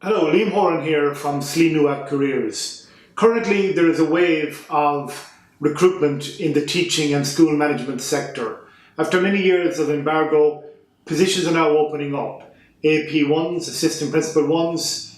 Hello, Liam Horan here from Slee Careers. Currently, there is a wave of recruitment in the teaching and school management sector. After many years of embargo, positions are now opening up. AP1s, assistant principal 1s,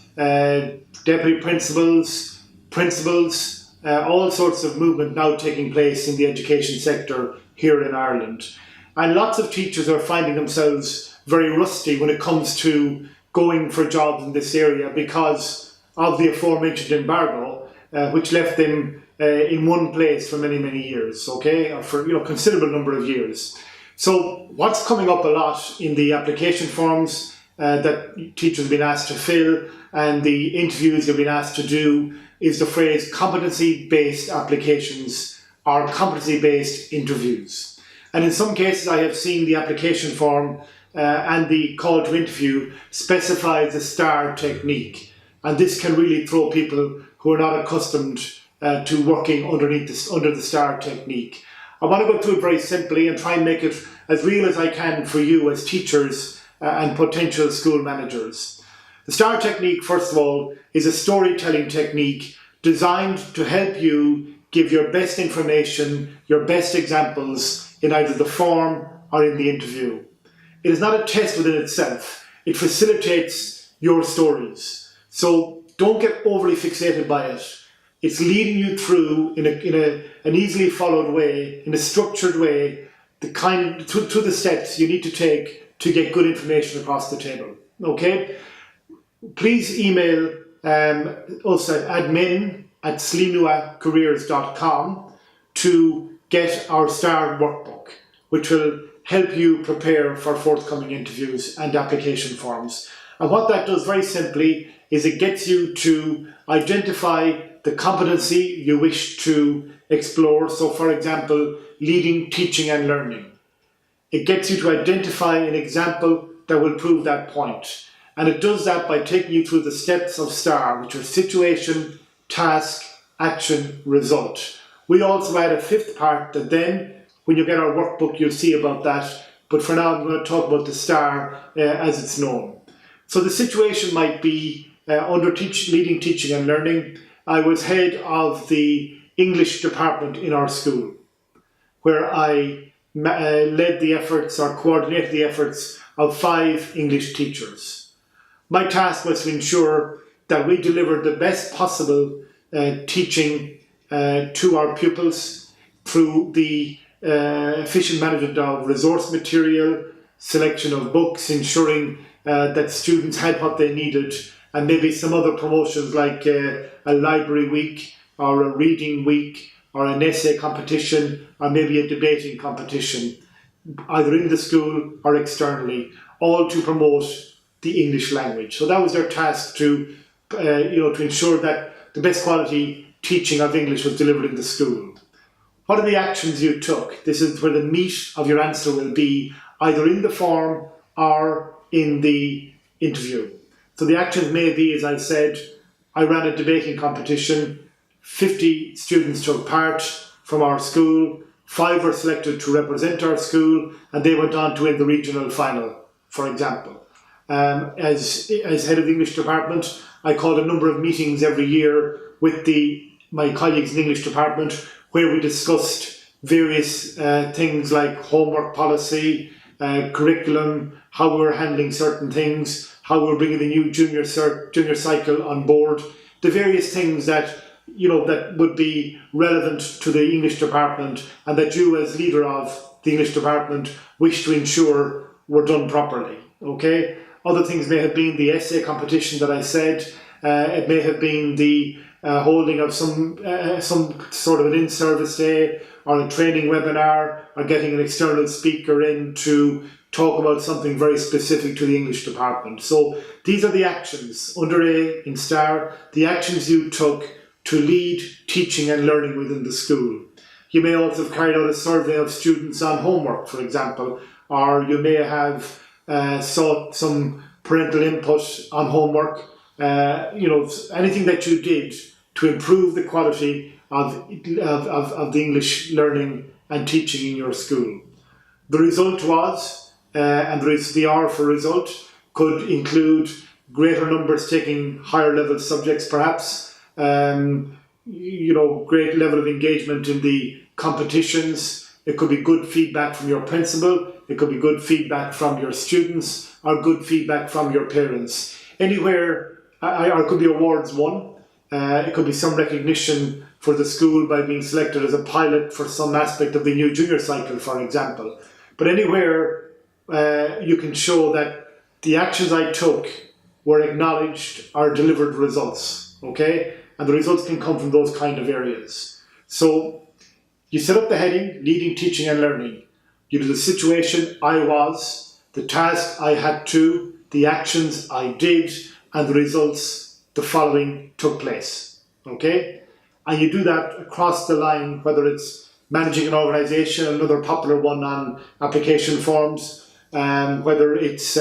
deputy principals, principals, all sorts of movement now taking place in the education sector here in Ireland. And lots of teachers are finding themselves very rusty when it comes to going for jobs in this area because of the aforementioned embargo, which left them in one place for many, many years, okay, or for a considerable number of years. So what's coming up a lot in the application forms that teachers have been asked to fill and the interviews they've been asked to do is the phrase competency-based applications or competency-based interviews. And in some cases I have seen the application form and the call to interview specifies the STAR technique. And this can really throw people who are not accustomed to working under the STAR technique. I want to go through it very simply and try and make it as real as I can for you as teachers and potential school managers. The STAR technique, first of all, is a storytelling technique designed to help you give your best information, your best examples in either the form or in the interview. It is not a test within itself. It facilitates your stories. So don't get overly fixated by it. It's leading you through in an easily followed way, in a structured way, to the steps you need to take to get good information across the table. Okay? Please email us at admin@sleenuacareers.com to get our STAR workbook, which will help you prepare for forthcoming interviews and application forms. And what that does very simply is it gets you to identify the competency you wish to explore. So for example, leading, teaching and learning. It gets you to identify an example that will prove that point. And it does that by taking you through the steps of STAR, which are situation, task, action, result. We also add a fifth part that then, when you get our workbook, you'll see about that. But for now, I'm going to talk about the STAR as it's known. So the situation might be under leading, teaching and learning. I was head of the English department in our school, where I led the efforts or coordinated the efforts of 5 English teachers. My task was to ensure that we delivered the best possible teaching to our pupils through the efficient management of resource material, selection of books, ensuring that students had what they needed, and maybe some other promotions like a library week or a reading week or an essay competition or maybe a debating competition, either in the school or externally, all to promote the English language. So that was their task to ensure that the best quality teaching of English was delivered in the school. What are the actions you took? This is where the meat of your answer will be, either in the form or in the interview. So the actions may be, as I said, I ran a debating competition, 50 students took part from our school, 5 were selected to represent our school, and they went on to win the regional final, for example. As head of the English department, I called a number of meetings every year with my colleagues in the English department where we discussed various things like homework policy, curriculum, how we were handling certain things, how we were bringing the new junior cycle on board, the various things that that would be relevant to the English department and that you as leader of the English department wish to ensure were done properly. Okay. Other things may have been the essay competition that I said. It may have been the holding of some sort of an in-service day or a training webinar or getting an external speaker in to talk about something very specific to the English department. So these are the actions under A in STAR, the actions you took to lead teaching and learning within the school. You may also have carried out a survey of students on homework, for example, or you may have sought some parental input on homework. Anything that you did to improve the quality of the English learning and teaching in your school. The result was, and the R for result could include greater numbers taking higher level subjects perhaps, great level of engagement in the competitions. It could be good feedback from your principal, it could be good feedback from your students, or good feedback from your parents. Anywhere, or it could be awards won, it could be some recognition for the school by being selected as a pilot for some aspect of the new junior cycle, for example. But anywhere you can show that the actions I took were acknowledged or delivered results, okay? And the results can come from those kind of areas. So you set up the heading, leading, teaching and learning. You do the situation I was, the task I had to, the actions I did, and the results, the following took place, okay? And you do that across the line, whether it's managing an organisation, another popular one on application forms, whether it's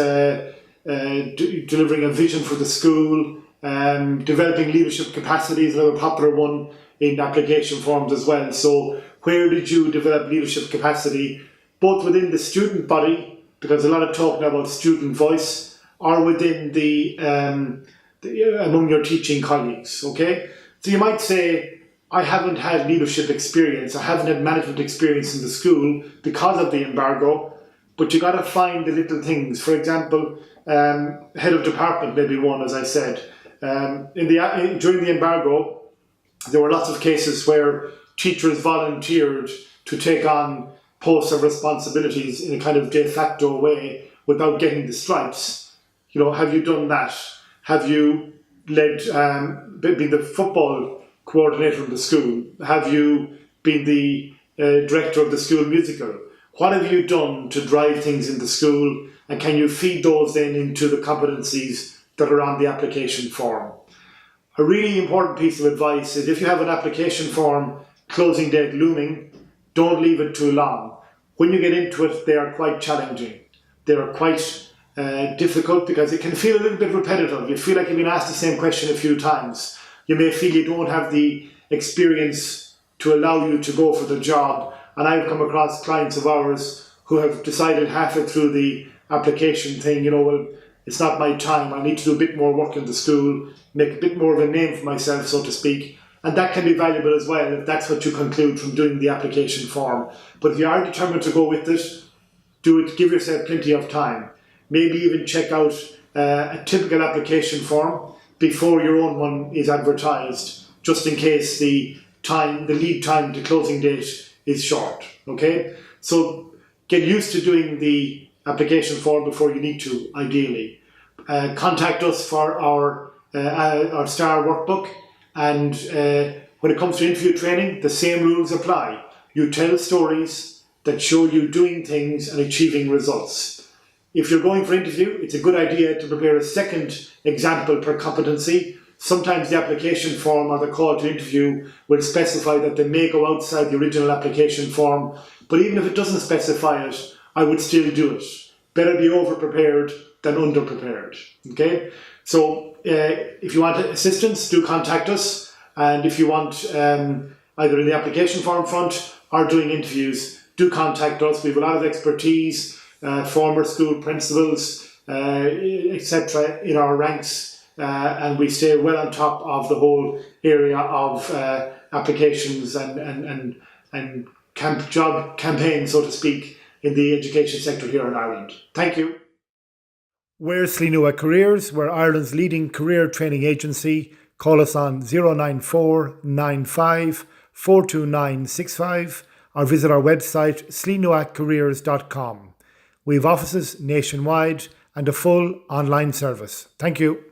delivering a vision for the school, developing leadership capacities, another popular one in application forms as well. So where did you develop leadership capacity, both within the student body, because a lot of talking about student voice, or within among your teaching colleagues, okay? So you might say, I haven't had leadership experience, I haven't had management experience in the school because of the embargo, but you got to find the little things. For example, head of department maybe one, as I said. During the embargo, there were lots of cases where teachers volunteered to take on posts of responsibilities in a kind of de facto way without getting the stripes. Have you done that? Have you led, been the football coordinator of the school? Have you been the director of the school musical? What have you done to drive things in the school, and can you feed those then into the competencies that are on the application form? A really important piece of advice is, if you have an application form closing date looming, don't leave it too long. When you get into it, they are quite challenging. They are quite difficult because it can feel a little bit repetitive. You feel like you've been asked the same question a few times. You may feel you don't have the experience to allow you to go for the job. And I've come across clients of ours who have decided halfway through the application thing, well, it's not my time. I need to do a bit more work in the school, make a bit more of a name for myself, so to speak. And that can be valuable as well if that's what you conclude from doing the application form. But if you are determined to go with it, do it, give yourself plenty of time. Maybe even check out a typical application form before your own one is advertised, just in case the lead time to closing date is short, okay? So get used to doing the application form before you need to, ideally. Contact us for our STAR workbook, and when it comes to interview training, the same rules apply. You tell stories that show you doing things and achieving results. If you're going for interview, it's a good idea to prepare a second example per competency. Sometimes the application form or the call to interview will specify that they may go outside the original application form, but even if it doesn't specify it, I would still do it. Better be over-prepared than under-prepared, okay? So if you want assistance, do contact us, and if you want either in the application form front or doing interviews, do contact us. We have a lot of expertise, former school principals, etc. in our ranks, and we stay well on top of the whole area of applications and job campaigns, so to speak, in the education sector here in Ireland. Thank you. We're Slee Careers. We're Ireland's leading career training agency. Call us on 094 95 42965 or visit our website sleenoaccareers.com. We have offices nationwide and a full online service. Thank you.